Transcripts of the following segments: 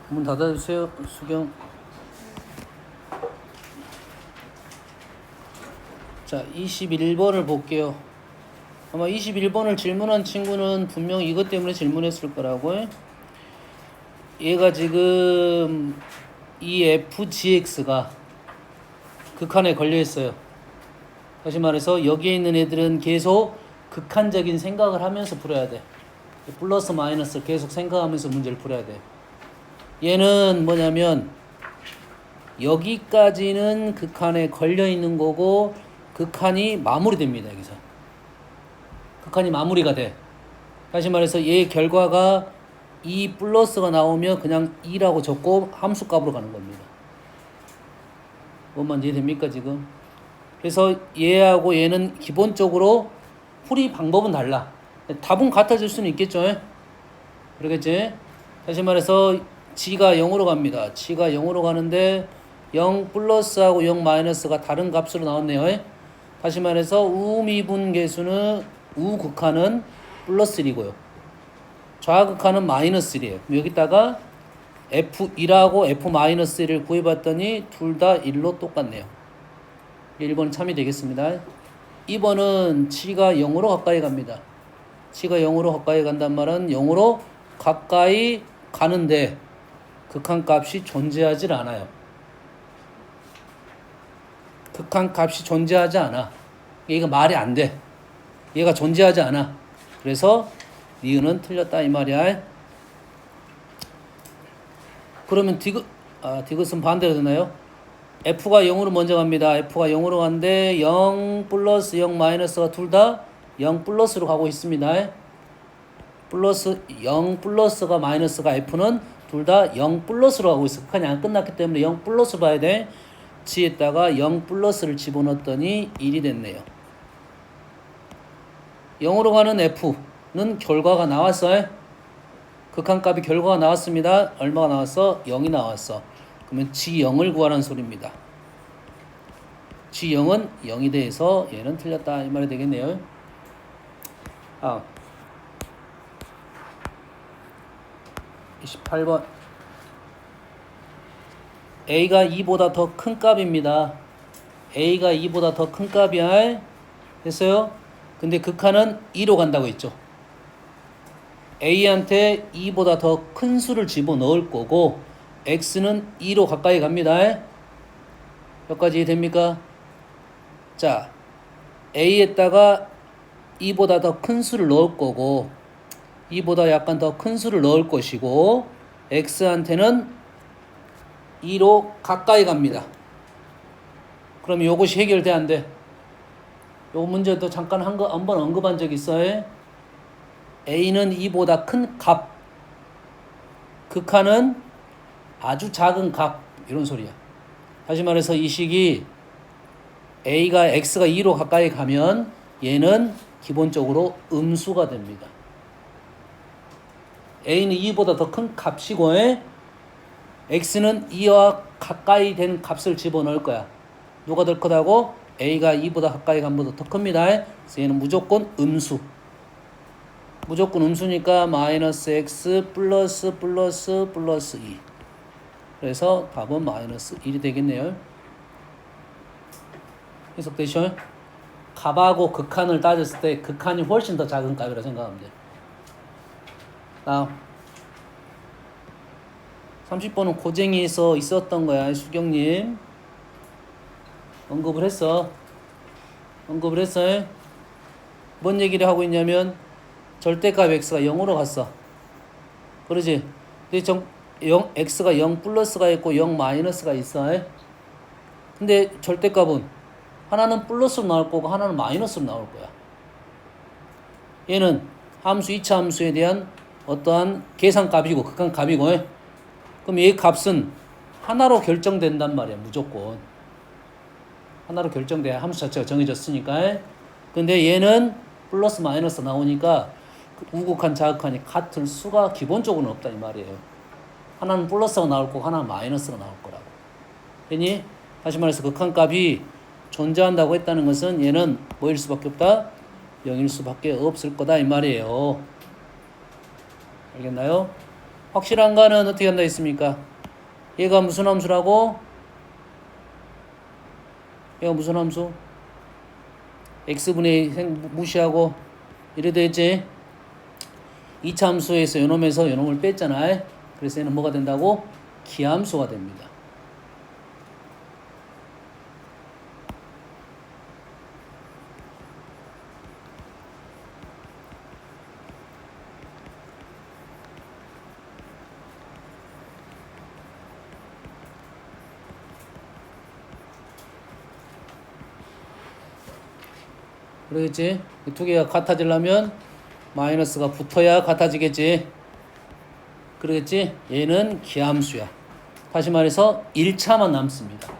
문 닫아주세요. 수경. 자, 21번을 볼게요. 아마 21번을 질문한 친구는 분명 이것 때문에 질문했을 거라고. 얘가 지금 이 FGX가 극한에 걸려 있어요. 다시 말해서 여기에 있는 애들은 계속 극한적인 생각을 하면서 풀어야 돼. 플러스 마이너스 계속 생각하면서 문제를 풀어야 돼. 얘는 뭐냐면 여기까지는 극한에 걸려 있는 거고 극한이 마무리됩니다. 여기서 극한이 마무리가 돼. 다시 말해서 얘 결과가 2 플러스가 나오면 그냥 2라고 적고 함수값으로 가는 겁니다. 뭔 말인지 이해됩니까 지금? 그래서 얘하고 얘는 기본적으로 풀이 방법은 달라. 답은 같아질 수는 있겠죠. 그러겠지? 다시 말해서 g가 0으로 갑니다. g가 0으로 가는데 0 플러스하고 0 마이너스가 다른 값으로 나왔네요. 다시 말해서 우미분 계수는 우극한은 플러스 1이고요. 좌극한은 마이너스 1이에요. 여기다가 F1하고 F-1을 구해봤더니 둘 다 1로 똑같네요. 1번 참이 되겠습니다. 2번은 g가 0으로 가까이 갑니다. g가 0으로 가까이 간단 말은 0으로 가까이 가는데 극한값이 존재하질 않아요. 극한값이 존재하지 않아. 얘가 말이 안 돼. 얘가 존재하지 않아. 그래서 니은은 틀렸다 이 말이야. 그러면 디귿은 반대로 되나요? F가 0으로 먼저 갑니다. F가 0으로 가는데 0 플러스 0 마이너스가 둘 다 0 플러스로 가고 있습니다. 플러스 0 플러스가 마이너스가 F는 둘 다 0 플러스로 가고 있어. 극한이 안 끝났기 때문에 0 플러스 봐야 돼. G에다가 0 플러스를 집어넣었더니 1이 됐네요. 0으로 가는 F는 결과가 나왔어요. 극한값이 결과가 나왔습니다. 얼마가 나왔어? 0이 나왔어. 그러면 G0을 구하라는 소리입니다. G0은 0이 돼서 얘는 틀렸다 이 말이 되겠네요. 28번 A가 2보다 더 큰 값입니다. A가 2보다 더 큰 값이야. 됐어요? 근데 극한은 2로 간다고 했죠. A한테 2보다 더 큰 수를 집어넣을 거고 X는 2로 가까이 갑니다. 여기까지 됩니까? 자, A에다가 2보다 더 큰 수를 넣을 거고 2보다 약간 더 큰 수를 넣을 것이고 X한테는 2로 가까이 갑니다. 그럼 이것이 해결돼 안 돼? 요 문제도 잠깐 한번 언급한 적 있어요. A는 2보다 큰 값, 극한은 아주 작은 값, 이런 소리야. 다시 말해서 이 식이 X가 2로 가까이 가면 얘는 기본적으로 음수가 됩니다. A는 2보다 더 큰 값이고 X는 2와 가까이 된 값을 집어넣을 거야. 누가 더 크다고? A가 2보다 가까이 간 것보다 더 큽니다. 그래서 얘는 무조건 음수. 무조건 음수니까 마이너스 X 플러스 2. 그래서 답은 마이너스 1이 되겠네요. 해석되시죠? 값하고 극한을 따졌을 때 극한이 훨씬 더 작은 값이라 생각하면 돼. 다음 30번은 고쟁이에서 있었던 거야. 수경님 언급을 했어요. 뭔 얘기를 하고 있냐면 절대값 x가 0으로 갔어. 그러지? 근데 x가 0 플러스가 있고 0 마이너스가 있어. 근데 절대값은 하나는 플러스로 나올 거고 하나는 마이너스로 나올 거야. 얘는 함수 2차 함수에 대한 어떠한 계산값이고 극한값이고 그럼 얘 값은 하나로 결정된단 말이야. 무조건 하나로 결정돼야 함수 자체가 정해졌으니까. 근데 얘는 플러스 마이너스 나오니까 우극한 자극한이 같을 수가 기본적으로는 없다 이 말이에요. 하나는 플러스가 나올 거고 하나는 마이너스가 나올 거라고. 괜히 다시 말해서 극한값이 존재한다고 했다는 것은 얘는 뭐일 수밖에 없다? 0일 수밖에 없을 거다 이 말이에요. 알겠나요? 확실한가는 어떻게 한다 했습니까? 얘가 무슨 함수라고? 얘가 무슨 함수? x분의 2 무시하고 이래 되지? 2차 함수에서 요놈에서 요놈을 뺐잖아. 그래서 얘는 뭐가 된다고? 기함수가 됩니다. 그러겠지? 이 두 개가 같아지려면 마이너스가 붙어야 같아지겠지? 그러겠지? 얘는 기함수야. 다시 말해서 1차만 남습니다.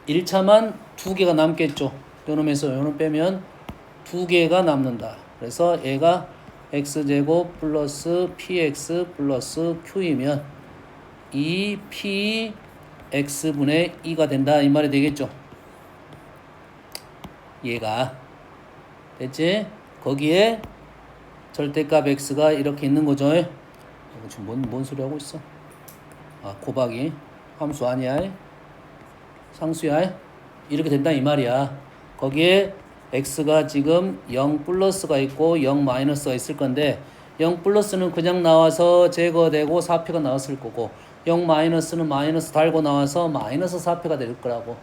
1차만 두 개가 남겠죠. 요놈에서 요놈 빼면 두 개가 남는다. 그래서 얘가 x제곱 플러스 px 플러스 q이면 2p x분의 2가 된다. 이 말이 되겠죠. 얘가 됐지? 거기에 절대값 x가 이렇게 있는 거죠. 이거 지금 뭔 소리 하고 있어? 아, 곱하기 함수 아니야? 상수야? 이렇게 된다 이 말이야. 거기에 x가 지금 0 플러스가 있고 0 마이너스가 있을 건데 0 플러스는 그냥 나와서 제거되고 4표가 나왔을 거고 0 마이너스는 마이너스 달고 나와서 마이너스 4표가 될 거라고.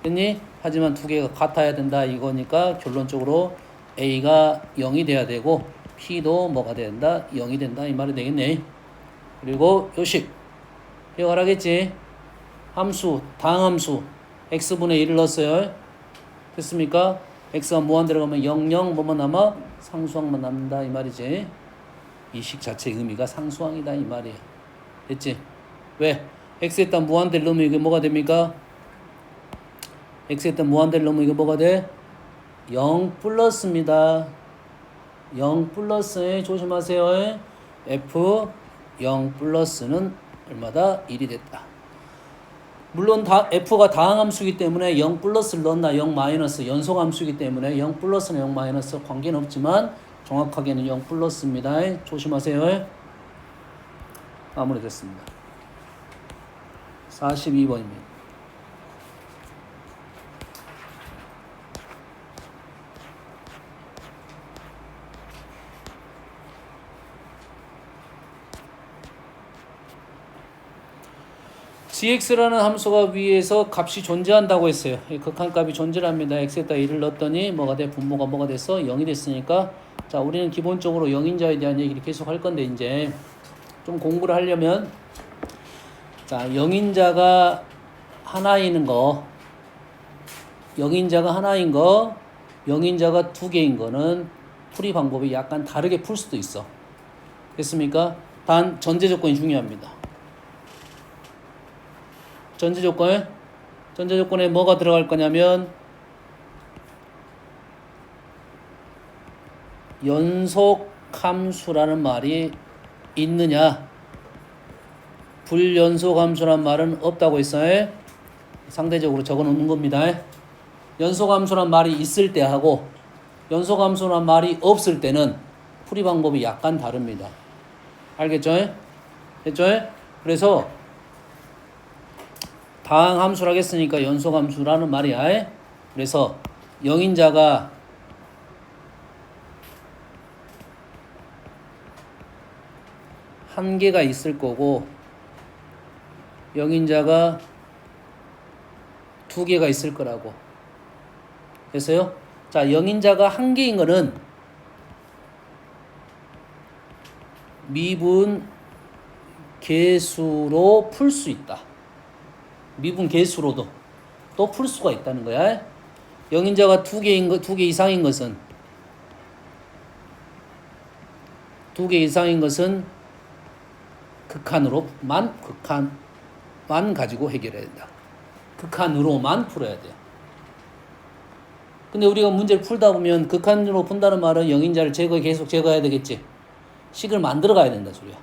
됐니? 하지만 두 개가 같아야 된다 이거니까 결론적으로 a가 0이 돼야 되고 p도 뭐가 된다? 0이 된다 이 말이 되겠네. 그리고 요식 이거 하라겠지? 함수, 당함수 x분의 1을 넣었어요. 됐습니까? x가 무한 들어가면 0, 0 뭐만 남아? 상수항만 남는다 이 말이지. 이 식 자체의 의미가 상수항이다 이 말이에요. 됐지? 왜? x에다 무한대를 넣으면 이게 뭐가 됩니까? x에다 무한대를 넣으면 이게 뭐가 돼? 0 플러스입니다. 0 플러스에 조심하세요. f 0 플러스는 얼마다? 1이 됐다. 물론 f가 다항함수이기 때문에 0 플러스를 넣었나 0 마이너스 연속함수이기 때문에 0 플러스나 0 마이너스 관계는 없지만 정확하게는 0 플러스입니다. 조심하세요. 마무리됐습니다. 42번입니다. gx라는 함수가 위에서 값이 존재한다고 했어요. 이 극한값이 존재합니다. x에다 1을 넣었더니 뭐가 돼? 분모가 뭐가 됐어? 0이 됐으니까 자 우리는 기본적으로 영인자에 대한 얘기를 계속 할 건데 이제 좀 공부를 하려면 자 영인자가 하나인 거 영인자가 하나인 거 영인자가 두 개인 거는 풀이 방법이 약간 다르게 풀 수도 있어. 됐습니까? 단 전제 조건이 중요합니다. 전제 조건에 뭐가 들어갈 거냐면 연속 함수라는 말이 있느냐 불연속 함수란 말은 없다고 했어요. 상대적으로 적어 놓는 겁니다. 연속 함수란 말이 있을 때 하고 연속 함수란 말이 없을 때는 풀이 방법이 약간 다릅니다. 알겠죠? 됐죠? 그래서 다항함수라고 했으니까 연속함수라는 말이야. 그래서 영인자가 한 개가 있을 거고 영인자가 두 개가 있을 거라고 됐어요? 자, 영인자가 한 개인 거는 미분 계수로 풀 수 있다. 미분 계수로도 또 풀 수가 있다는 거야. 영인자가 두 개 이상인 것은 극한만 가지고 해결해야 된다. 극한으로만 풀어야 돼. 근데 우리가 문제를 풀다 보면 극한으로 푼다는 말은 영인자를 계속 제거해야 되겠지. 식을 만들어 가야 된다 소리야.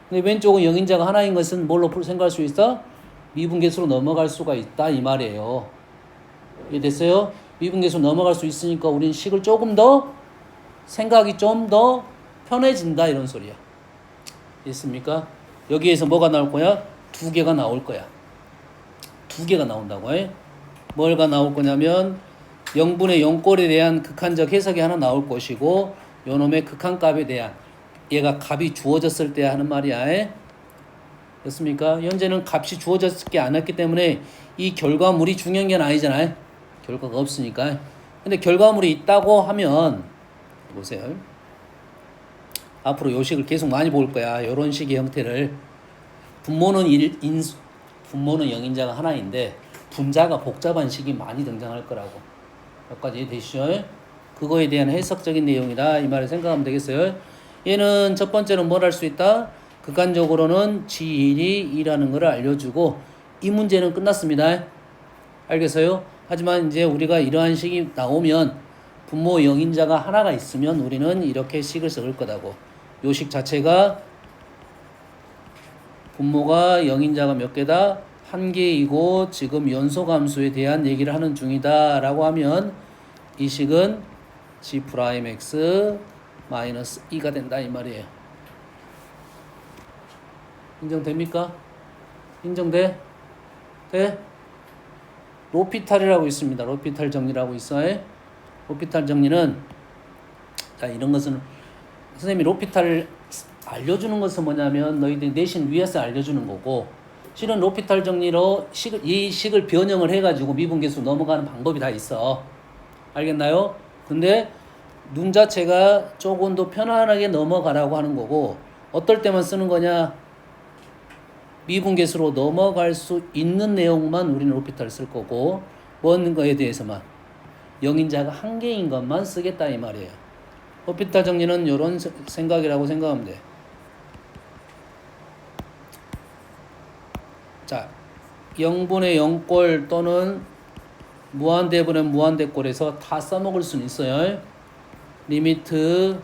근데 왼쪽은 영인자가 하나인 것은 뭘로 생각할 수 있어? 미분계수로 넘어갈 수가 있다 이 말이에요. 이해됐어요? 미분계수로 넘어갈 수 있으니까 우리는 식을 조금 더 생각이 좀 더 편해진다 이런 소리야. 있습니까? 여기에서 뭐가 나올 거야? 두 개가 나올 거야. 두 개가 나온다고 해. 뭘가 나올 거냐면 0분의 0꼴에 대한 극한적 해석이 하나 나올 것이고 요놈의 극한값에 대한 얘가 값이 주어졌을 때 하는 말이야. 됐습니까? 현재는 값이 주어졌기 않았기 때문에 이 결과물이 중요한 게 아니잖아요. 결과가 없으니까. 근데 결과물이 있다고 하면 보세요. 앞으로 요식을 계속 많이 볼 거야. 이런 식의 형태를. 분모는 분모는 영인자가 하나인데 분자가 복잡한 식이 많이 등장할 거라고. 여기까지 되시죠? 그거에 대한 해석적인 내용이다. 이 말을 생각하면 되겠어요. 얘는 첫 번째는 뭘 할 수 있다? 극한적으로는 G1이 2라는 걸 알려주고 이 문제는 끝났습니다. 알겠어요? 하지만 이제 우리가 이러한 식이 나오면 분모 영인자가 하나가 있으면 우리는 이렇게 식을 쓸 거다고. 요 식 자체가 분모가 영인자가 몇 개다? 한 개이고 지금 연소함수에 대한 얘기를 하는 중이다 라고 하면 이 식은 G'X 마이너스 2가 된다 이 말이에요. 인정됩니까? 인정돼? 돼? 로피탈이라고 있습니다. 로피탈 정리라고 있어요. 로피탈 정리는 자 이런 것은 선생님이 로피탈을 알려주는 것은 뭐냐면 너희들이 내신 위에서 알려주는 거고 실은 로피탈 정리로 이 식을 변형을 해가지고 미분계수 넘어가는 방법이 다 있어. 알겠나요? 근데 눈 자체가 조금 더 편안하게 넘어가라고 하는 거고 어떨 때만 쓰는 거냐? 미분계수로 넘어갈 수 있는 내용만 우리는 로피탈을 쓸 거고 뭔 거에 대해서만 영인자가 한 개인 것만 쓰겠다 이 말이에요. 로피탈 정리는 이런 생각이라고 생각하면 돼. 자, 0분의 0꼴 또는 무한대분의 무한대꼴에서 다 써먹을 수는 있어요. 리미트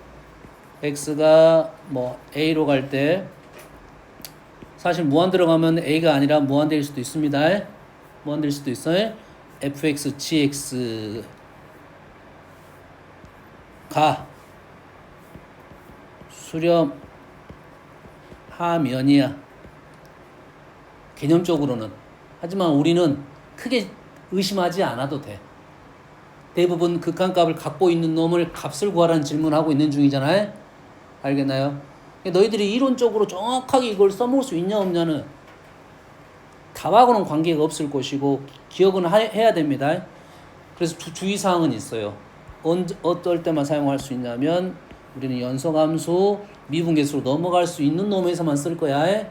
x가 뭐 a로 갈 때 사실 무한 들어가면 a가 아니라 무한대일 수도 있습니다. 무한대일 수도 있어요. fx gx가 수렴하면이야. 개념적으로는. 하지만 우리는 크게 의심하지 않아도 돼. 대부분 극한값을 갖고 있는 놈을 값을 구하라는 질문하고 있는 중이잖아요. 알겠나요? 너희들이 이론적으로 정확하게 이걸 써먹을 수 있냐 없냐는 답하고는 관계가 없을 것이고 기억은 해야 됩니다. 그래서 주의사항은 있어요. 어떨 때만 사용할 수 있냐면 우리는 연속함수 미분계수로 넘어갈 수 있는 놈에서만 쓸 거야.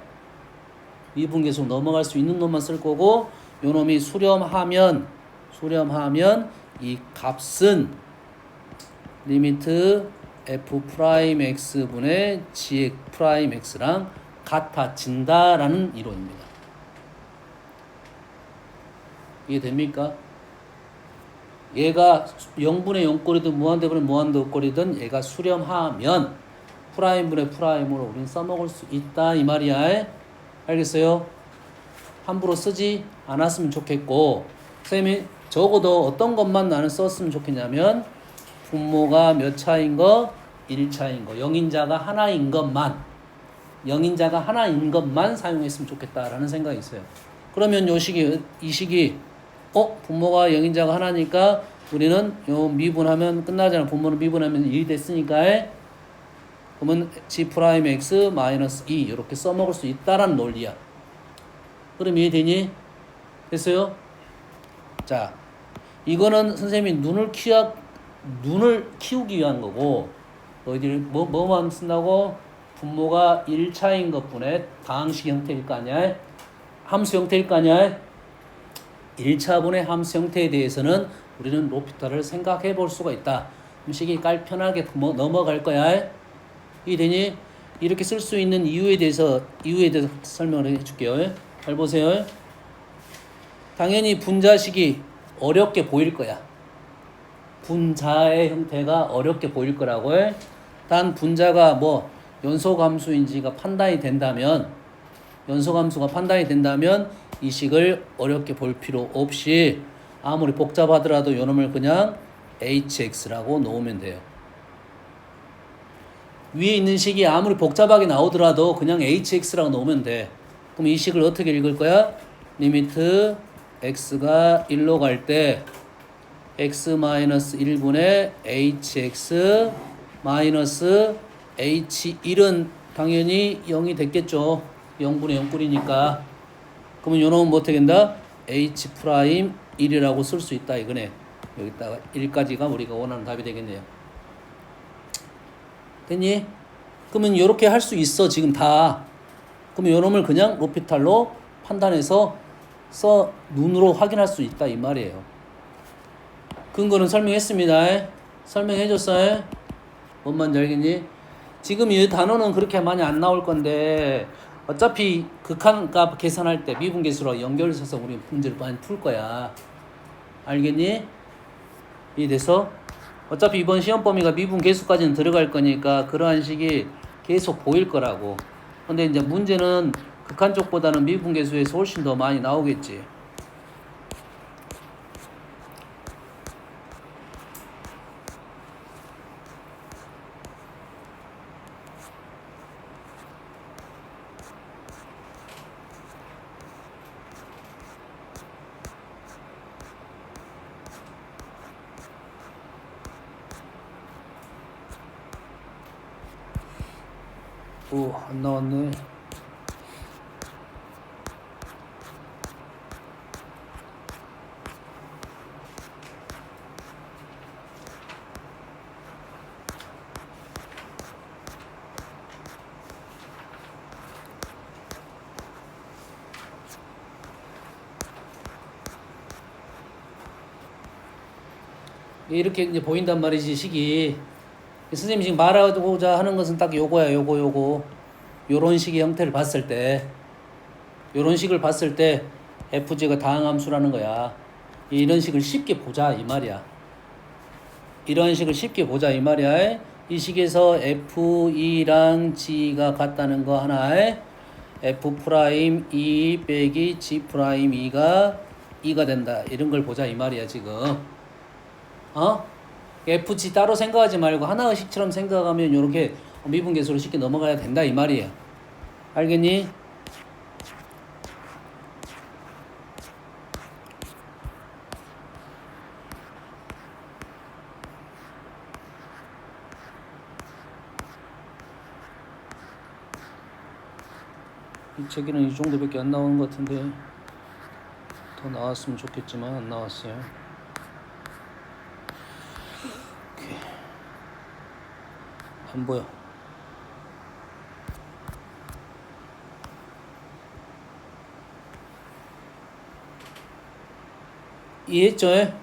미분계수로 넘어갈 수 있는 놈만 쓸 거고 요 놈이 수렴하면 이 값은 리미트 f' 분의 g'x랑 같아진다라는 이론입니다. 이해됩니까? 얘가 0분의 0꼴이든 무한대분의 무한대꼴이든 얘가 수렴하면 프라임분의 프라임으로 우린 써먹을 수 있다 이 말이야. 알겠어요? 함부로 쓰지 않았으면 좋겠고 선생님이 적어도 어떤 것만 나는 썼으면 좋겠냐면 분모가 몇 차인 거? 1차인 거. 영인자가 하나인 것만 사용했으면 좋겠다라는 생각이 있어요. 그러면 이 식이 분모가 영인자가 하나니까 우리는 요 미분하면 끝나잖아. 분모는 미분하면 1이 됐으니까 그러면 G'X 마이너스 2 이렇게 써먹을 수 있다라는 논리야. 그럼 이해되니? 됐어요? 자, 이거는 선생님이 눈을 키우기 위한 거고 너희들이 뭐만 쓴다고? 분모가 1차인 것뿐에 다항식 형태일 거 아니야? 함수 형태일 거 아니야? 1차분의 함수 형태에 대해서는 우리는 로피탈을 생각해 볼 수가 있다. 식이 편하게 넘어갈 거야. 이해되니? 이렇게 쓸 수 있는 이유에 대해서 설명을 해줄게요. 잘 보세요. 당연히 분자식이 어렵게 보일 거야. 분자의 형태가 어렵게 보일 거라고 해. 단 분자가 뭐 연소함수인지가 판단이 된다면 이 식을 어렵게 볼 필요 없이 아무리 복잡하더라도 요놈을 그냥 hx라고 놓으면 돼요. 위에 있는 식이 아무리 복잡하게 나오더라도 그냥 hx라고 놓으면 돼. 그럼 이 식을 어떻게 읽을 거야? 리미트 x가 1로 갈 때 x-1분의 hx 마이너스 h1은 당연히 0이 됐겠죠. 0분의 0꼴이니까. 그러면 요 놈은 뭐 어떻게 된다? h'1이라고 쓸 수 있다 이거네. 여기다가 1까지가 우리가 원하는 답이 되겠네요. 됐니? 그러면 이렇게 할 수 있어 지금 다. 그러면 요 놈을 그냥 로피탈로 판단해서 눈으로 확인할 수 있다 이 말이에요. 근거는 설명했습니다. 설명해줬어요. 뭔 말인지 알겠니? 지금 이 단어는 그렇게 많이 안 나올 건데 어차피 극한값 계산할 때 미분계수로 연결해서 우리 문제를 많이 풀 거야. 알겠니? 이해돼서? 어차피 이번 시험 범위가 미분계수까지는 들어갈 거니까 그러한 식이 계속 보일 거라고. 근데 이제 문제는 극한 쪽보다는 미분계수에서 훨씬 더 많이 나오겠지. 오, 안 나왔네. 이렇게 이제 보인단 말이지 식이. 선생님이 지금 말하고자 하는 것은 딱 요거야. 요거 요런 식의 형태를 봤을 때 요런 식을 봤을 때 fg가 다항함수라는 거야. 이런 식을 쉽게 보자 이 말이야. 이런 식을 쉽게 보자 이 말이야. 이 식에서 f2랑 g가 같다는 거 하나에 f'2 빼기 g'2가 2가 된다. 이런 걸 보자 이 말이야 지금. fg 따로 생각하지 말고 하나의식처럼 생각하면 이렇게 미분계수로 쉽게 넘어가야 된다 이 말이에요. 알겠니? 이 책에는 이 정도밖에 안 나오는 것 같은데 더 나왔으면 좋겠지만 안 나왔어요. 오케이. 안 보여. 이해했죠?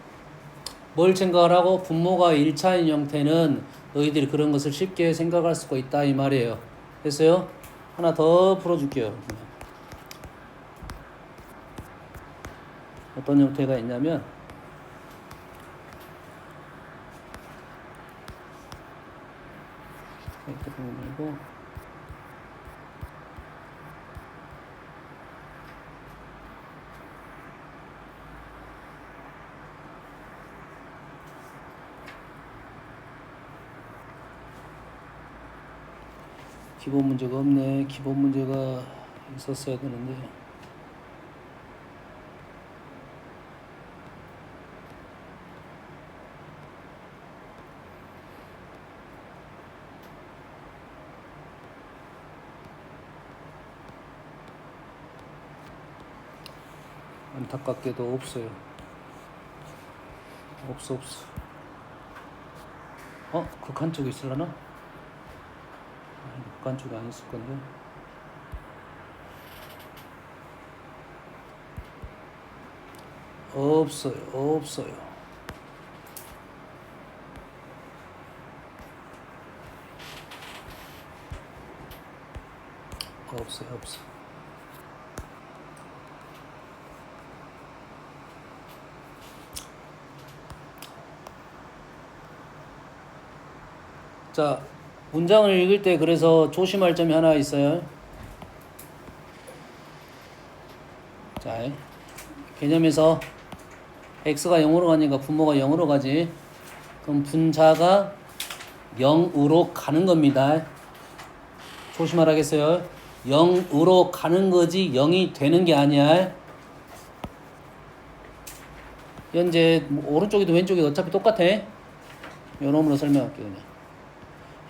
뭘 생각하라고? 분모가 1차인 형태는 너희들이 그런 것을 쉽게 생각할 수가 있다 이 말이에요. 됐어요? 하나 더 풀어줄게요. 어떤 형태가 있냐면 이렇게 보고 기본 문제가 없네. 기본 문제가 있었어야 되는데. 안타깝게도 없어요. 없어. 극한 쪽에 있으려나? 극한 쪽이 안 있을 건데. 없어요. 없어. 자, 문장을 읽을 때 그래서 조심할 점이 하나 있어요. 자, 개념에서 x가 0으로 가니까 분모가 0으로 가지. 그럼 분자가 0으로 가는 겁니다. 조심하라겠어요. 0으로 가는 거지 0이 되는 게 아니야. 현재 오른쪽이도 왼쪽이도 어차피 똑같아. 요놈으로 설명할게요. 그냥.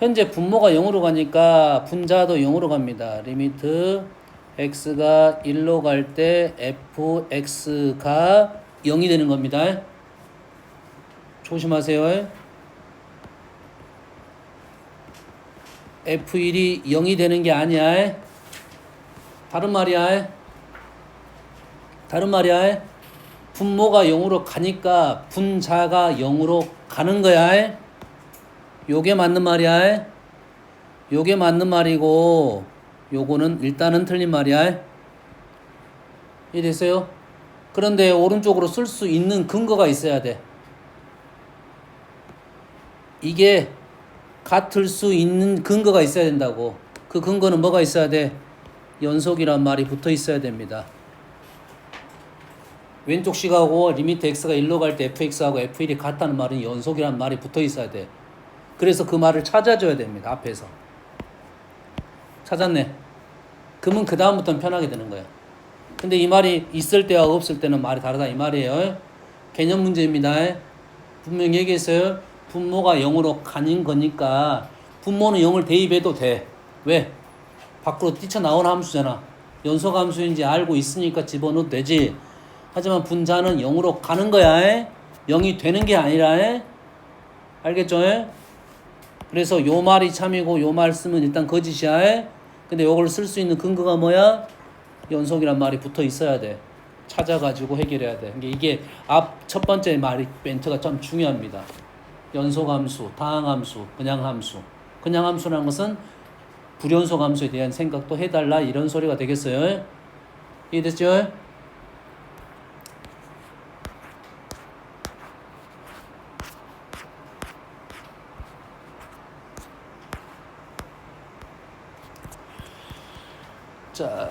현재 분모가 0으로 가니까 분자도 0으로 갑니다. 리미트 x가 1로 갈 때 fx가 0이 되는 겁니다. 조심하세요. f1이 0이 되는 게 아니야. 다른 말이야. 분모가 0으로 가니까 분자가 0으로 가는 거야. 요게 맞는 말이야. 요게 맞는 말이고 요거는 일단은 틀린 말이야. 이해됐어요? 그런데 오른쪽으로 쓸 수 있는 근거가 있어야 돼. 이게 같을 수 있는 근거가 있어야 된다고. 그 근거는 뭐가 있어야 돼? 연속이란 말이 붙어 있어야 됩니다. 왼쪽 식하고 리미트 x가 1로 갈 때 fx하고 f1이 같다는 말은 연속이란 말이 붙어 있어야 돼. 그래서 그 말을 찾아줘야 됩니다. 앞에서. 찾았네. 그러면 그 다음부터는 편하게 되는 거야. 근데 이 말이 있을 때와 없을 때는 말이 다르다 이 말이에요. 개념 문제입니다. 분명히 얘기했어요. 분모가 0으로 가는 거니까 분모는 0을 대입해도 돼. 왜? 밖으로 뛰쳐나온 함수잖아. 연속 함수인지 알고 있으니까 집어넣어도 되지. 하지만 분자는 0으로 가는 거야. 0이 되는 게 아니라. 알겠죠? 그래서 요 말이 참이고 요 말 쓰면 일단 거짓이야. 근데 요걸 쓸 수 있는 근거가 뭐야? 연속이란 말이 붙어 있어야 돼. 찾아가지고 해결해야 돼. 이게 앞 첫 번째 말이 멘트가 좀 중요합니다. 연속함수, 다항함수, 그냥함수. 그냥함수라는 것은 불연속함수에 대한 생각도 해달라 이런 소리가 되겠어요. 이해됐죠? 자,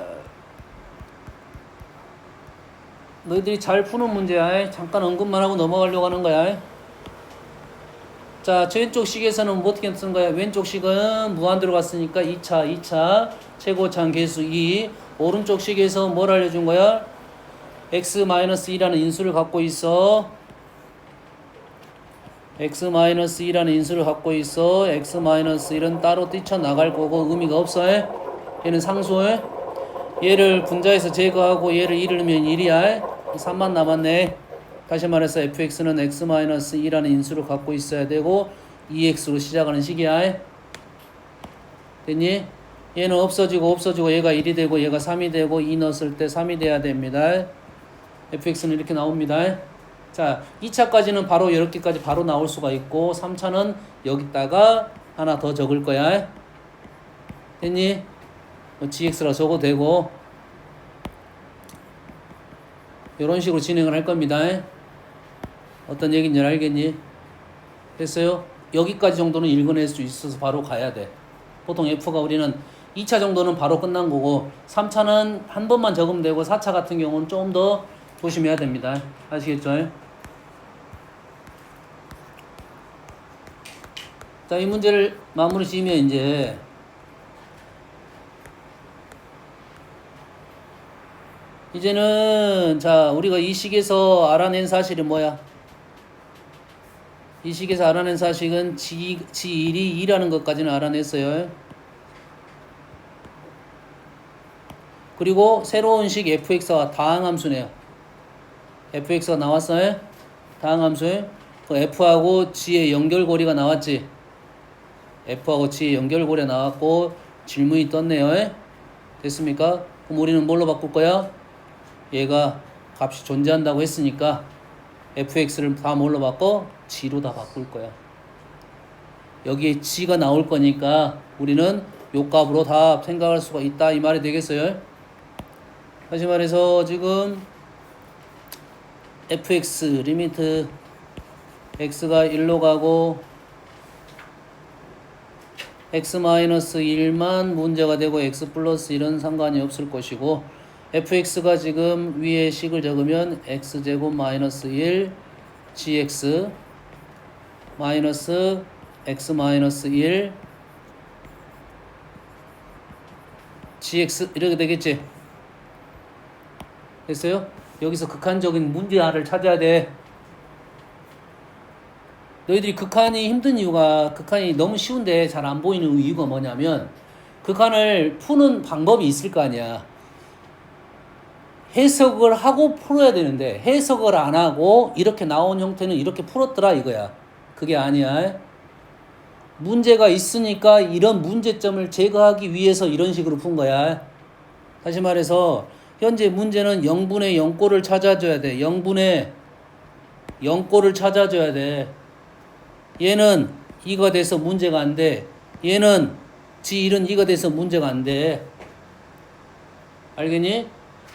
너희들이 잘 푸는 문제야. 잠깐 언급만 하고 넘어가려고 하는 거야. 자, 왼쪽 식에서는 뭐 어떻게 쓴 거야? 왼쪽 식은 무한 들어갔으니까 2차 최고차항 계수 2. 오른쪽 식에서 뭘 알려준 거야? x-2라는 인수를 갖고 있어. x-2라는 인수를 갖고 있어. x-1은 따로 뛰쳐나갈 거고 의미가 없어. 얘는 상수에. 얘를 분자에서 제거하고 얘를 1을 넣으면 1이야. 3만 남았네. 다시 말해서 fx는 x-2라는 인수를 갖고 있어야 되고 2x로 시작하는 식이야. 됐니? 얘는 없어지고 얘가 1이 되고 얘가 3이 되고 2 넣었을 때 3이 돼야 됩니다. fx는 이렇게 나옵니다. 자, 2차까지는 바로 이렇게까지 바로 나올 수가 있고 3차는 여기다가 하나 더 적을 거야. 됐니? gx라 적어도 되고 이런 식으로 진행을 할 겁니다. 어떤 얘기인지 알겠니? 됐어요? 여기까지 정도는 읽어낼 수 있어서 바로 가야 돼. 보통 F가 우리는 2차 정도는 바로 끝난 거고 3차는 한 번만 적으면 되고 4차 같은 경우는 좀 더 조심해야 됩니다. 아시겠죠? 자, 이 문제를 마무리 지으면 이제는 자, 우리가 이 식에서 알아낸 사실이 뭐야? 이 식에서 알아낸 사실은 G1이 2라는 것까지는 알아냈어요. 그리고 새로운 식 fx와 다항함수네요. fx가 나왔어요. 다항함수에 그 f하고 g의 연결고리가 나왔지. f하고 g의 연결고리가 나왔고 질문이 떴네요. 됐습니까? 그럼 우리는 뭘로 바꿀 거야? 얘가 값이 존재한다고 했으니까 fx를 다 뭘로 바꿔? g로 다 바꿀 거야. 여기에 g가 나올 거니까 우리는 요 값으로 다 생각할 수가 있다 이 말이 되겠어요. 다시 말해서 지금 fx 리미트 x가 1로 가고 x-1만 문제가 되고 x 플러스 1은 상관이 없을 것이고 fx가 지금 위에 식을 적으면 x제곱 마이너스 1 gx 마이너스 x 마이너스 1 gx 이렇게 되겠지. 됐어요? 여기서 극한적인 문제를 찾아야 돼. 너희들이 극한이 힘든 이유가 극한이 너무 쉬운데 잘 안 보이는 이유가 뭐냐면 극한을 푸는 방법이 있을 거 아니야. 해석을 하고 풀어야 되는데 해석을 안 하고 이렇게 나온 형태는 이렇게 풀었더라 이거야. 그게 아니야. 문제가 있으니까 이런 문제점을 제거하기 위해서 이런 식으로 푼 거야. 다시 말해서 현재 문제는 0분의 0꼴을 찾아줘야 돼. 0분의 0꼴을 찾아줘야 돼. 얘는 2가 돼서 문제가 안 돼. 얘는 G1은 2가 돼서 문제가 안 돼. 알겠니?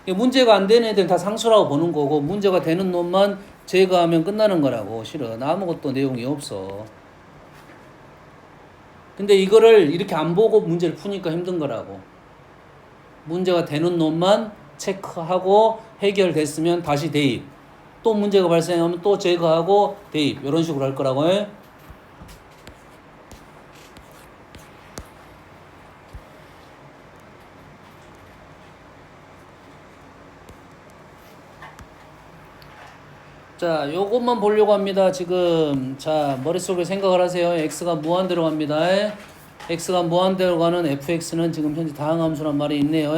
문제가 안 되는 애들은 다 상수라고 보는 거고 문제가 되는 놈만 제거하면 끝나는 거라고. 실은 아무것도 내용이 없어. 근데 이거를 이렇게 안 보고 문제를 푸니까 힘든 거라고. 문제가 되는 놈만 체크하고 해결됐으면 다시 대입. 또 문제가 발생하면 또 제거하고 대입. 이런 식으로 할 거라고 해. 자, 요것만 보려고 합니다. 지금 자 머릿속에 생각을 하세요. x가 무한대로 갑니다. x가 무한대로 가는 fx는 지금 현재 다항함수란 말이 있네요.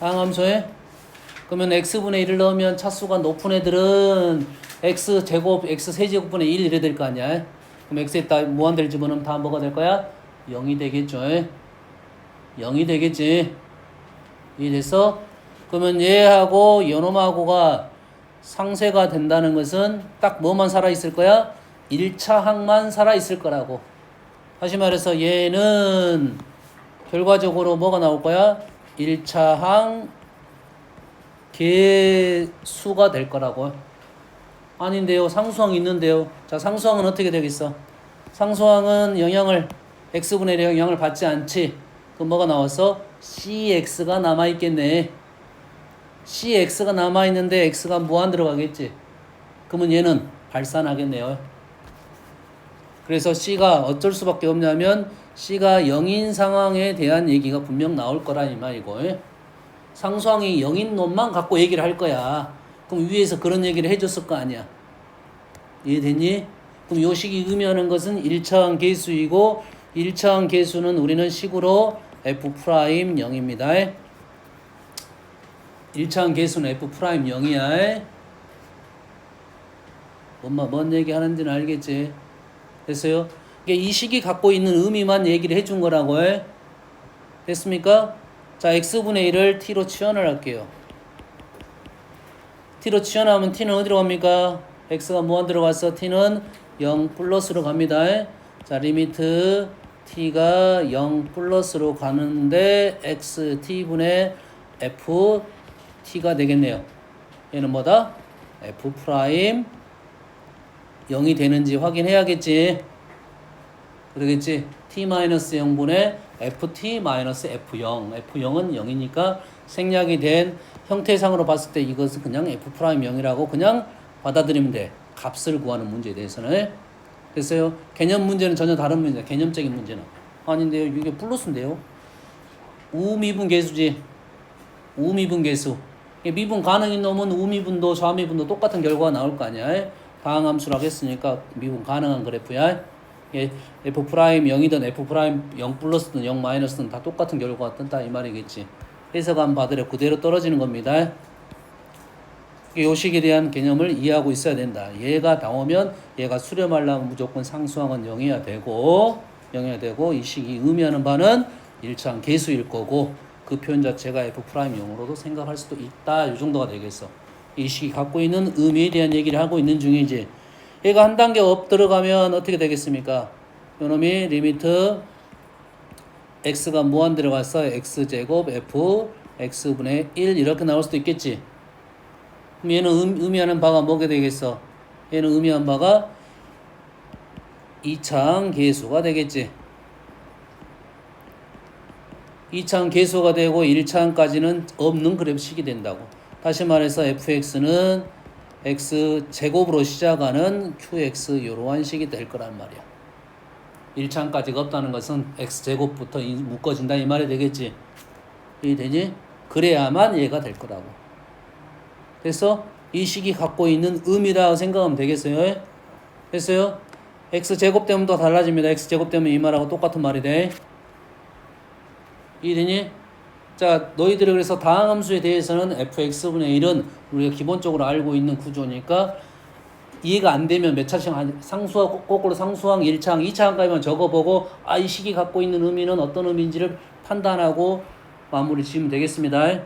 다항함수에 그러면 x분의 1을 넣으면 차수가 높은 애들은 x제곱, x세제곱분의 1 이래 될 거 아니야. 그럼 x에다 무한대를 집어넣으면 다 뭐가 될 거야? 0이 되겠죠. 0이 되겠지. 이해됐어? 그러면 얘하고 요놈하고가 상쇄가 된다는 것은 딱 뭐만 살아있을 거야? 1차 항만 살아있을 거라고. 다시 말해서 얘는 결과적으로 뭐가 나올 거야? 1차 항 개수가 될 거라고. 아닌데요. 상수항이 있는데요. 자, 상수항은 어떻게 되겠어? 상수항은 영향을 x분의 영향을 받지 않지. 그럼 뭐가 나왔어? cx가 남아있겠네. cx가 남아있는데 x가 무한 들어가겠지. 그러면 얘는 발산하겠네요. 그래서 c가 어쩔 수밖에 없냐면 c가 0인 상황에 대한 얘기가 분명 나올 거라 이 말이고. 상수항이 0인 놈만 갖고 얘기를 할 거야. 그럼 위에서 그런 얘기를 해줬을 거 아니야. 이해됐니? 그럼 요 식이 의미하는 것은 1차항 계수이고 1차항 계수는 우리는 식으로 f'0입니다. 1차항 계수는 f'0이야. 뭔 얘기 하는지는 알겠지? 됐어요? 이 식이 갖고 있는 의미만 얘기를 해준 거라고 해. 됐습니까? 자, x분의 1을 t로 치환을 할게요. t로 치환하면 t는 어디로 갑니까? x가 무한 들어갔어. t는 0 플러스로 갑니다. 자, 리미트 t가 0 플러스로 가는데 x t분의 f t가 되겠네요. 얘는 뭐다? f 프라임 0이 되는지 확인해야겠지. 그러겠지. t-0분의 ft-f0. f0은 0이니까 생략이 된 형태상으로 봤을 때 이것은 그냥 f'0이라고 그냥 받아들이면 돼. 값을 구하는 문제에 대해서는. 됐어요? 개념 문제는 전혀 다른 문제다. 개념적인 문제는. 아닌데요. 이게 플러스인데요. 우미분 계수지. 우미분 계수. 미분 가능인 놈은 우미분도 좌미분도 똑같은 결과가 나올 거 아니야. 다항함수라고 했으니까 미분 가능한 그래프야. f'0이든 f'0 플러스든 0 마이너스든 다 똑같은 결과가 뜬다 이 말이겠지. 해석안 받으려 그대로 떨어지는 겁니다. 이 식에 대한 개념을 이해하고 있어야 된다. 얘가 나오면 얘가 수렴하려면 무조건 상수항은 0이어야 되고 이 식이 의미하는 바는 1차항 개수일 거고 그 표현 자체가 f'0으로도 생각할 수도 있다. 이 정도가 되겠어. 이 식이 갖고 있는 의미에 대한 얘기를 하고 있는 중이지. 얘가 한 단계 업 들어가면 어떻게 되겠습니까? 요놈이 리미트 x가 무한 들어가서 x제곱 f x분의 1 이렇게 나올 수도 있겠지. 그럼 얘는 의미하는 바가 뭐게 되겠어? 얘는 의미한 바가 2차항 계수가 되겠지. 2차항 계수가 되고 1차항까지는 없는 그래프식이 된다고. 다시 말해서 fx는 x제곱으로 시작하는 qx 이러한 식이 될 거란 말이야. 1차항까지가 없다는 것은 x제곱부터 묶어진다 이 말이 되겠지. 이해되지? 그래야만 얘가 될 거라고. 그래서 이 식이 갖고 있는 의미라고 생각하면 되겠어요? 됐어요? x제곱 되면 더 달라집니다. x제곱 되면 이 말하고 똑같은 말이 돼. 이해되니? 자, 너희들이 그래서 다항함수에 대해서는 fx분의 1은 우리가 기본적으로 알고 있는 구조니까 이해가 안 되면 몇 차씩 상수항, 거꾸로 상수항 1차항, 2차항까지만 적어보고 이 식이 갖고 있는 의미는 어떤 의미인지를 판단하고 마무리 지으면 되겠습니다.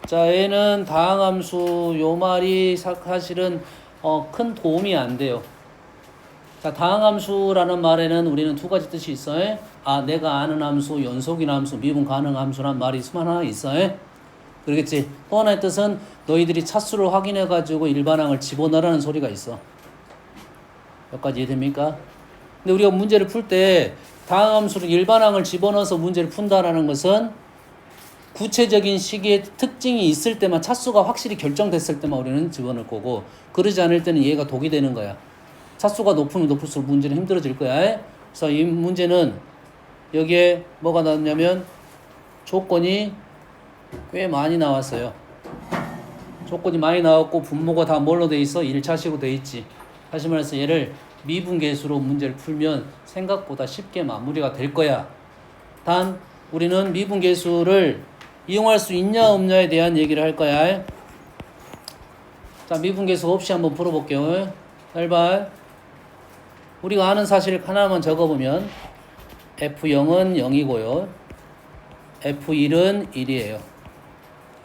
자, 얘는 다항함수 요 말이 사실은 큰 도움이 안 돼요. 자, 다항함수라는 말에는 우리는 두 가지 뜻이 있어요. 내가 아는 함수, 연속인 함수, 미분 가능 함수란 말이 수만 하나 있어요. 그러겠지. 또 하나의 뜻은 너희들이 차수를 확인해가지고 일반항을 집어넣으라는 소리가 있어. 여기까지 이해됩니까? 근데 우리가 문제를 풀 때 다항함수로 일반항을 집어넣어서 문제를 푼다라는 것은 구체적인 식의 특징이 있을 때만 차수가 확실히 결정됐을 때만 우리는 집어넣을 거고 그러지 않을 때는 얘가 독이 되는 거야. 차수가 높으면 높을수록 문제는 힘들어질 거야. 그래서 이 문제는 여기에 뭐가 나왔냐면 조건이 꽤 많이 나왔어요. 조건이 많이 나왔고 분모가 다 뭘로 돼 있어? 1차식으로 돼 있지. 다시 말해서 얘를 미분계수로 문제를 풀면 생각보다 쉽게 마무리가 될 거야. 단 우리는 미분계수를 이용할 수 있냐 없냐에 대한 얘기를 할 거야. 자, 미분계수 없이 한번 풀어볼게요. 잘 봐. 우리가 아는 사실 하나만 적어보면 F0은 0이고요. F1은 1이에요.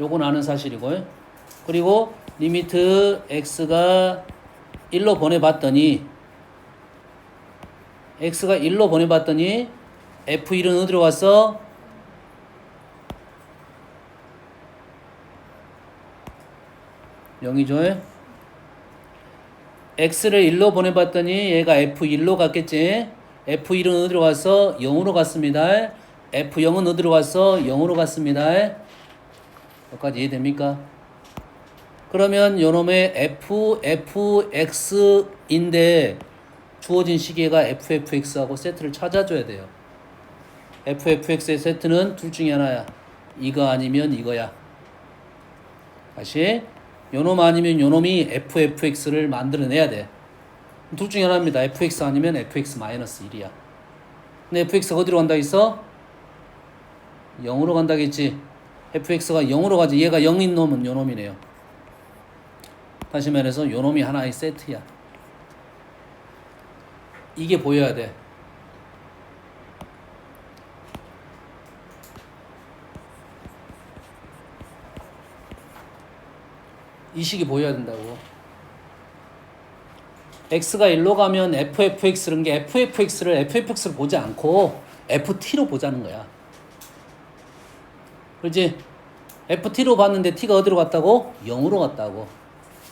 요건 아는 사실이고요. 그리고 리미트 x가 1로 보내봤더니 F1은 어디로 갔어? (0이죠) x를 1로 보내봤더니 얘가 F1로 갔겠지. F1은 어디로 갔어? 0으로 갔습니다. F0은 어디로 갔어? 0으로 갔습니다. 여기까지 이해됩니까? 그러면 요놈의 fx인데 주어진 시계가 ffx하고 세트를 찾아줘야 돼요. ffx의 세트는 둘 중에 하나야. 이거 아니면 이거야. 다시 요놈 아니면 요놈이 ffx를 만들어내야 돼. 둘 중에 하나입니다. fx 아니면 fx-1이야. 근데 fx가 어디로 간다 했어? 0으로 간다겠지. fx가 0으로 가지. 얘가 0인 놈은 요놈이네요. 다시 말해서 요놈이 하나의 세트야. 이게 보여야 돼. 이 식이 보여야 된다고. x가 1로 가면 ffx라는 게 ffx를 보지 않고 ft로 보자는 거야. 그렇지? ft로 봤는데 t가 어디로 갔다고? 0으로 갔다고.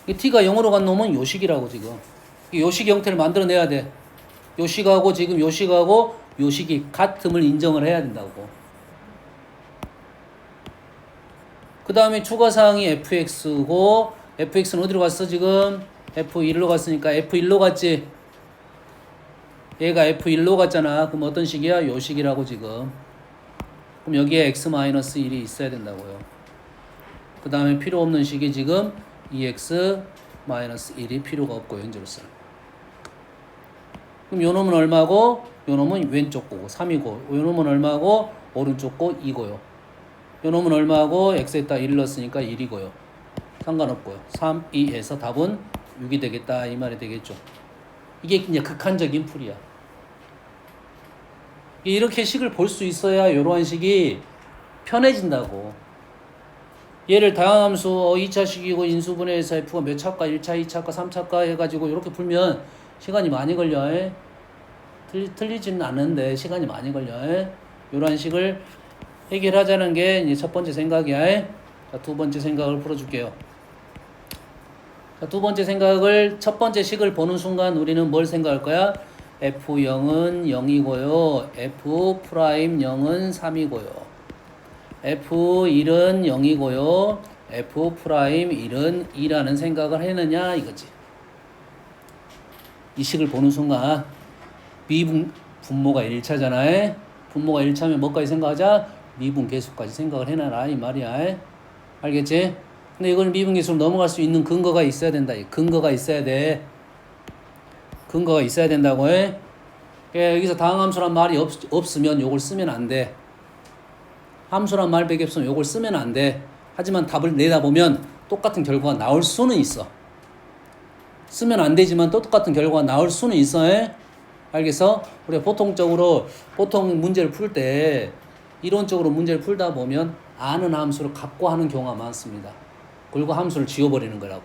t가 0으로 간 놈은 요식이라고 지금. 요식 형태를 만들어내야 돼. 요식하고 지금 요식하고 요식이 같음을 인정을 해야 된다고. 그 다음에 추가사항이 fx고 fx는 어디로 갔어 지금? f1로 갔으니까 f1로 갔지. 얘가 f1로 갔잖아. 그럼 어떤 식이야? 요식이라고 지금. 그럼 여기에 x-1이 있어야 된다고요. 그 다음에 필요 없는 식이 지금 2x-1이 필요가 없고 현재로서는. 그럼 요 놈은 얼마고? 요 놈은 왼쪽 거고 3이고 요 놈은 얼마고? 오른쪽 거 2고요. 요 놈은 얼마고? x에다 1 넣었으니까 1이고요. 상관없고요. 3, 2 해서 답은 6이 되겠다 이 말이 되겠죠. 이게 그냥 극한적인 풀이야. 이렇게 식을 볼 수 있어야 이러한 식이 편해진다고. 얘를 다항함수 2차식이고 인수분해해서 f가 몇 차까 1차, 2차까 3차까 해가지고 이렇게 풀면 시간이 많이 걸려. 틀리지는 않는데 시간이 많이 걸려. 이러한 식을 해결하자는 게 이제 첫 번째 생각이야. 자, 두 번째 생각을 풀어줄게요. 자, 두 번째 생각을 첫 번째 식을 보는 순간 우리는 뭘 생각할 거야? f0은 0이고요. f'0은 3이고요. F1은 0이고요. F'1은 2라는 생각을 했느냐 이거지. 이 식을 보는 순간 분모가 1차잖아. 분모가 1차면 뭐까지 생각하자? 미분 계수까지 생각을 해놔라 이 말이야. 알겠지? 근데 이걸 미분 계수로 넘어갈 수 있는 근거가 있어야 된다. 근거가 있어야 돼. 근거가 있어야 된다고 해. 여기서 다항함수란 말이 없으면 요걸 쓰면 안 돼. 함수란 말밖에 없으면 요걸 쓰면 안 돼. 하지만 답을 내다보면 똑같은 결과가 나올 수는 있어. 쓰면 안 되지만 또 똑같은 결과가 나올 수는 있어. 알겠어? 우리가 보통 문제를 풀 때 이론적으로 문제를 풀다 보면 아는 함수를 갖고 하는 경우가 많습니다. 그리고 함수를 지워버리는 거라고.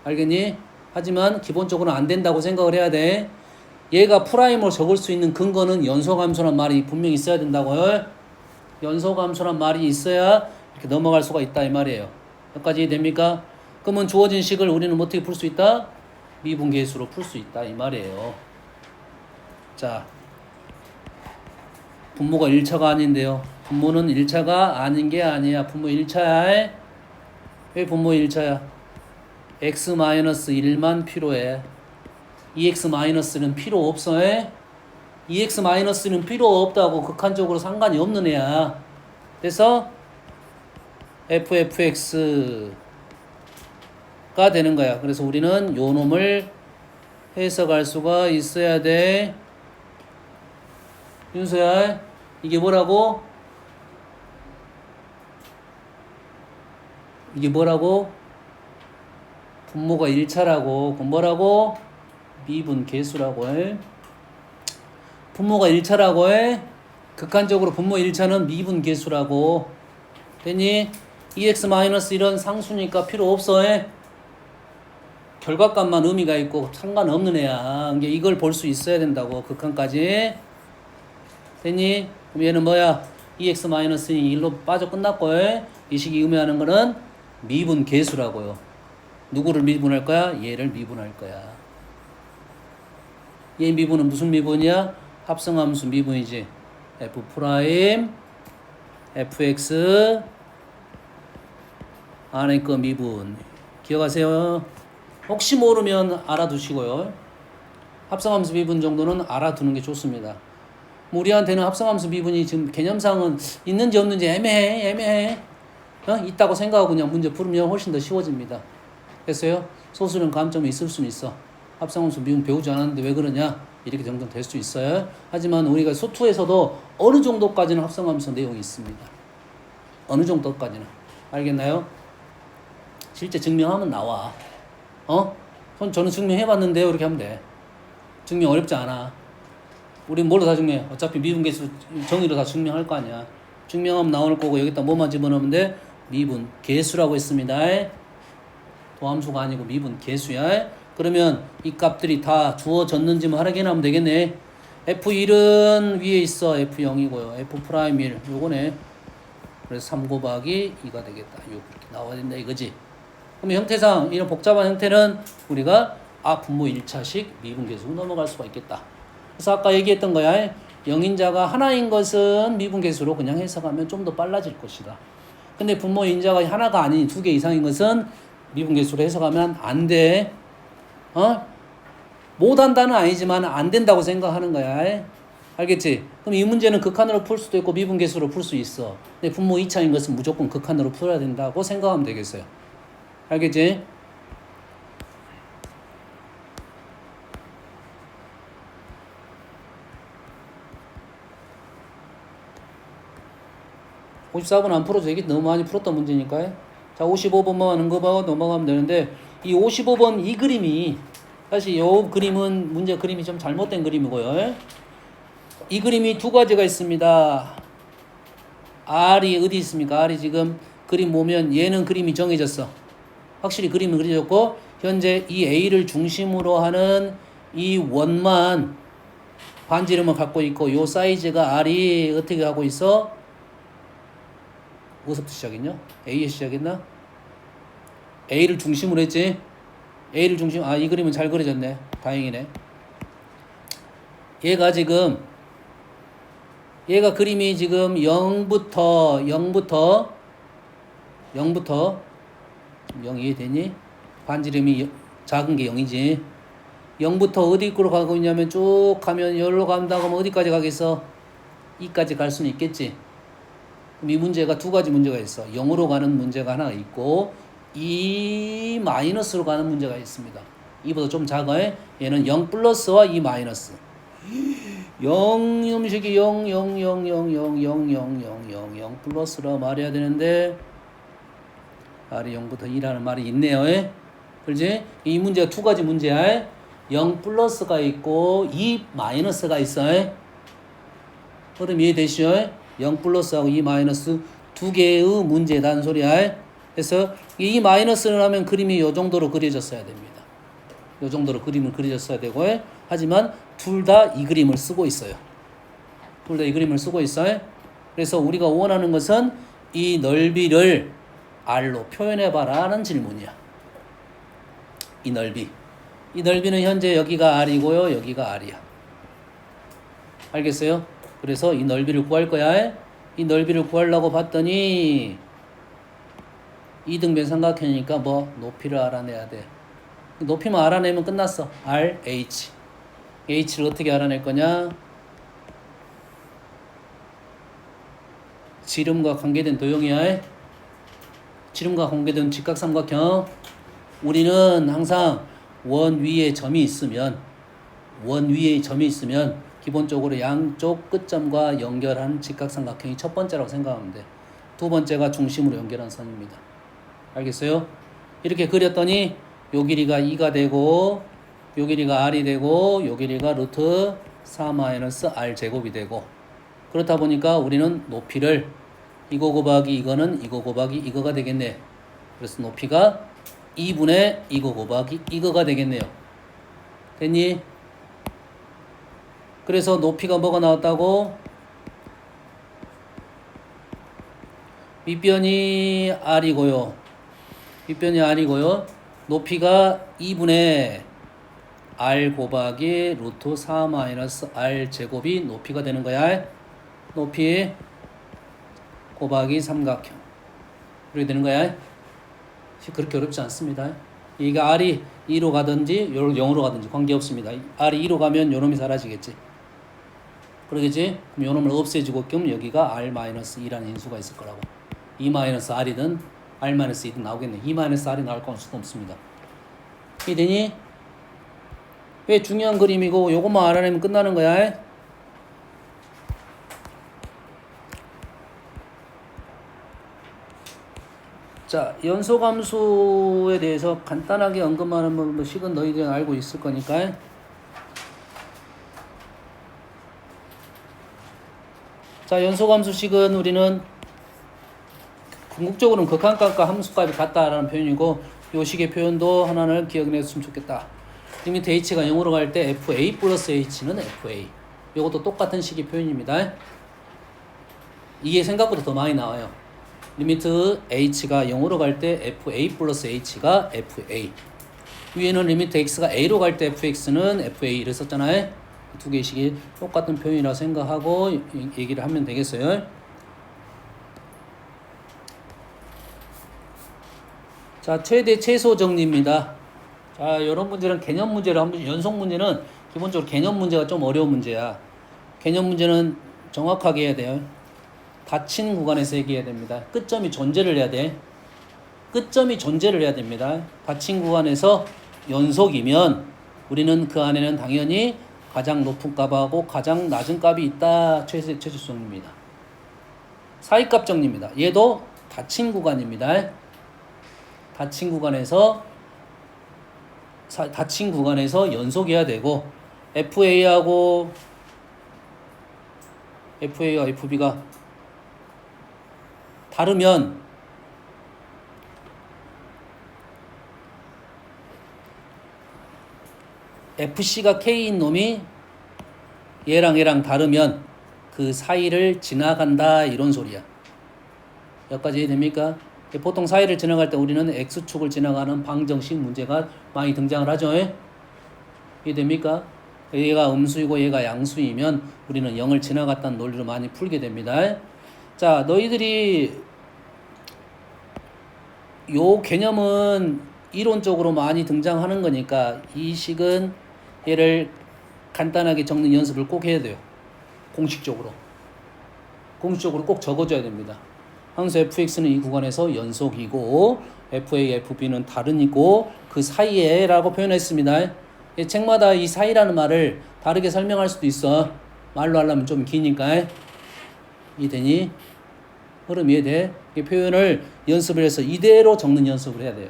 알겠니? 하지만 기본적으로 안 된다고 생각을 해야 돼. 얘가 프라임으로 적을 수 있는 근거는 연소함수란 말이 분명히 있어야 된다고요. 연소함수란 말이 있어야 이렇게 넘어갈 수가 있다 이 말이에요. 여기까지 됩니까? 그러면 주어진 식을 우리는 어떻게 풀 수 있다? 미분계수로 풀 수 있다 이 말이에요. 자, 분모가 1차가 아닌데요. 분모는 1차가 아닌 게 아니야. 분모 1차야. 왜 분모 1차야? x-1만 필요해. 2x-는 필요 없어. 2x-는 필요 없다고 극한적으로 상관이 없는 애야. 그래서 fx가 되는 거야. 그래서 우리는 요 놈을 해석할 수가 있어야 돼. 윤서야, 이게 뭐라고? 이게 뭐라고? 분모가 1차라고. 그럼 뭐라고? 미분 계수라고 해. 분모가 1차라고 해. 극한적으로 분모 1차는 미분 계수라고. 됐니? 2x-1은 상수니까 필요 없어 해. 결과값만 의미가 있고 상관없는 애야. 이걸 볼 수 있어야 된다고. 극한까지. 됐니? 그럼 얘는 뭐야? 2x-이 1로 빠져 끝났고 이 식이 의미하는 거는 미분 계수라고요. 누구를 미분할 거야? 얘를 미분할 거야. 얘 미분은 무슨 미분이야? 합성함수 미분이지. f 프라임 fx 안에 거 미분. 기억하세요. 혹시 모르면 알아두시고요. 합성함수 미분 정도는 알아두는 게 좋습니다. 우리한테는 합성함수 미분이 지금 개념상은 있는지 없는지 애매해. 있다고 생각하고 그냥 문제 풀으면 훨씬 더 쉬워집니다. 됐어요? 소수는 감점이 있을 수는 있어. 합성함수 미분 배우지 않았는데 왜 그러냐? 이렇게 정도 될 수 있어요. 하지만 우리가 소투에서도 어느 정도까지는 합성함수 내용이 있습니다. 어느 정도까지는. 알겠나요? 실제 증명하면 나와. 저는 증명해봤는데요. 이렇게 하면 돼. 증명 어렵지 않아. 우린 뭘로 다 증명해? 어차피 미분계수 정의로 다 증명할 거 아니야. 증명하면 나올 거고 여기다 뭐만 집어넣으면 돼? 미분 계수라고 했습니다. 도함수가 아니고 미분 계수야. 그러면 이 값들이 다 주어졌는지만 확인하면 되겠네. F1은 위에 있어. F0이고요. F'1 요거네. 그래서 3 곱하기 2가 되겠다. 요 그렇게 나와야 된다 이거지. 그럼 형태상 이런 복잡한 형태는 우리가 분모 1차식 미분계수로 넘어갈 수가 있겠다. 그래서 아까 얘기했던 거야. 영인자가 하나인 것은 미분계수로 그냥 해석하면 좀 더 빨라질 것이다. 근데 분모 인자가 하나가 아닌 2개 이상인 것은 미분계수로 해석하면 안 돼. 못한다는 아니지만 안 된다고 생각하는 거야. 알겠지? 그럼 이 문제는 극한으로 풀 수도 있고 미분계수로 풀 수 있어. 근데 분모 2차인 것은 무조건 극한으로 풀어야 된다고 생각하면 되겠어요. 알겠지? (54번) 안 풀어도 되겠지. 너무 많이 풀었던 문제니까. 자, 55번만 언급하고 넘어가면 되는데 이 55번 이 그림이 사실 이 그림은 문제 그림이 좀 잘못된 그림이고요. 이 그림이 두 가지가 있습니다. R이 어디 있습니까? R이 지금 그림 보면 얘는 그림이 정해졌어. 확실히 그림은 그려졌고 현재 이 A를 중심으로 하는 이 원만 반지름을 갖고 있고 요 사이즈가 R이 어떻게 하고 있어? 어디서부터 시작했냐? A에서 시작했나? A를 중심으로 했지? A를 중심, 이 그림은 잘 그려졌네. 다행이네. 얘가 지금 얘가 그림이 지금 0부터 0 이해되니? 반지름이 작은 게 0이지. 0부터 어디 쪽으로 가고 있냐면 쭉 가면 여기로 간다고 하면 어디까지 가겠어? 2까지 갈 수는 있겠지. 그럼 이 문제가 두 가지 문제가 있어. 0으로 가는 문제가 하나 있고 2 마이너스로 가는 문제가 있습니다. 이보다 좀 작아요. 얘는 0 플러스와 2 마이너스. 0 음식이 0 플러스라 말해야 되는데 R이 0부터 2라는 말이 있네요. 그렇지? 이 문제가 두 가지 문제야. 0 플러스가 있고 2 마이너스가 있어. 그럼 이해되시죠? 0 플러스하고 2 마이너스 두 개의 문제단 소리야. 그래서 이 마이너스를 하면 그림이 이 정도로 그려졌어야 됩니다. 이 정도로 그림을 그려졌어야 되고, 하지만 둘 다 이 그림을 쓰고 있어요. 둘 다 이 그림을 쓰고 있어요. 그래서 우리가 원하는 것은 이 넓이를 R로 표현해봐라는 질문이야. 이 넓이는 현재 여기가 R이고요, 여기가 R이야. 알겠어요? 그래서 이 넓이를 구할 거야. 이 넓이를 구하려고 봤더니 이등변 삼각형이니까 뭐 높이를 알아내야 돼. 높이만 알아내면 끝났어. R, H. H를 어떻게 알아낼 거냐? 지름과 관계된 도형이야. 지름과 관계된 직각삼각형. 우리는 항상 원 위에 점이 있으면 기본적으로 양쪽 끝점과 연결한 직각삼각형이 첫 번째라고 생각하면 돼. 두 번째가 중심으로 연결한 선입니다. 알겠어요? 이렇게 그렸더니 요 길이가 2가 되고 요 길이가 R이 되고 요 길이가 루트 4-R 제곱이 되고, 그렇다 보니까 우리는 높이를 이거 곱하기 이거는 이거 곱하기 이거가 되겠네. 그래서 높이가 2분의 이거 곱하기 이거가 되겠네요. 됐니? 그래서 높이가 뭐가 나왔다고? 밑변이 R이고요. 높이가 2분의 R 곱하기 루트 4-R 제곱이 높이가 되는 거야. 높이 곱하기 삼각형. 이렇게 되는 거야. 그렇게 어렵지 않습니다. 이게 R이 2로 가든지 0으로 가든지 관계없습니다. R이 2로 가면 요놈이 사라지겠지. 그러겠지? 그럼 요놈을 없애주고 겸 여기가 R-2라는 인수가 있을 거라고. 2-R이든 R-2든 나오겠네. 2-R이 나올 건 수도 없습니다. 이해되니? 왜 중요한 그림이고 요것만 알아내면 끝나는 거야. 자, 연소감수에 대해서 간단하게 언급하는 뭐 식은 너희들은 알고 있을 거니까. 자, 연소감수식은 우리는 궁극적으로는 극한값과 함수값이 같다라는 표현이고, 요 식의 표현도 하나를 기억해냈으면 좋겠다. 리미트 h가 0으로 갈 때 fa 플러스 h는 fa. 요것도 똑같은 식의 표현입니다. 이게 생각보다 더 많이 나와요. 리미트 h가 0으로 갈 때 fa 플러스 h가 fa. 위에는 리미트 x가 a로 갈 때 fx는 fa 이랬었잖아요. 두 개의 식이 똑같은 표현이라 생각하고 얘기를 하면 되겠어요. 자, 최대 최소 정리입니다. 자, 이런 문제는 개념 문제를 한번, 연속 문제는 기본적으로 개념 문제가 좀 어려운 문제야. 개념 문제는 정확하게 해야 돼요. 닫힌 구간에서 얘기해야 됩니다. 끝점이 존재를 해야 돼. 끝점이 존재를 해야 됩니다. 닫힌 구간에서 연속이면 우리는 그 안에는 당연히 가장 높은 값하고 가장 낮은 값이 있다. 최소수입니다. 사이값 정리입니다. 얘도 닫힌 구간입니다. 닫힌 구간에서 연속해야 되고, FA와 FB가 다르면 FC가 K인 놈이 얘랑 다르면 그 사이를 지나간다, 이런 소리야. 여기까지 이해됩니까? 보통 사이를 지나갈 때 우리는 X축을 지나가는 방정식 문제가 많이 등장을 하죠. 이해됩니까? 얘가 음수이고 얘가 양수이면 우리는 0을 지나갔다는 논리로 많이 풀게 됩니다. 자, 너희들이 요 개념은 이론적으로 많이 등장하는 거니까 이 식은 얘를 간단하게 적는 연습을 꼭 해야 돼요. 공식적으로 꼭 적어줘야 됩니다. 항수 fx는 이 구간에서 연속이고 fa, fb는 다른이고 그 사이에 라고 표현했습니다. 이 책마다 이 사이라는 말을 다르게 설명할 수도 있어. 말로 하려면 좀 기니까. 이해되니? 흐름 이해돼? 이 표현을 연습을 해서 이대로 적는 연습을 해야 돼요.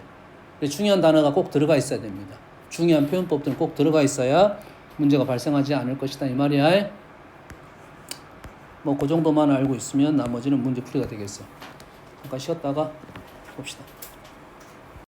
중요한 단어가 꼭 들어가 있어야 됩니다. 중요한 표현법들은 꼭 들어가 있어야 문제가 발생하지 않을 것이다 이 말이야. 뭐 그 정도만 알고 있으면 나머지는 문제 풀이가 되겠어. 잠깐 쉬었다가 봅시다.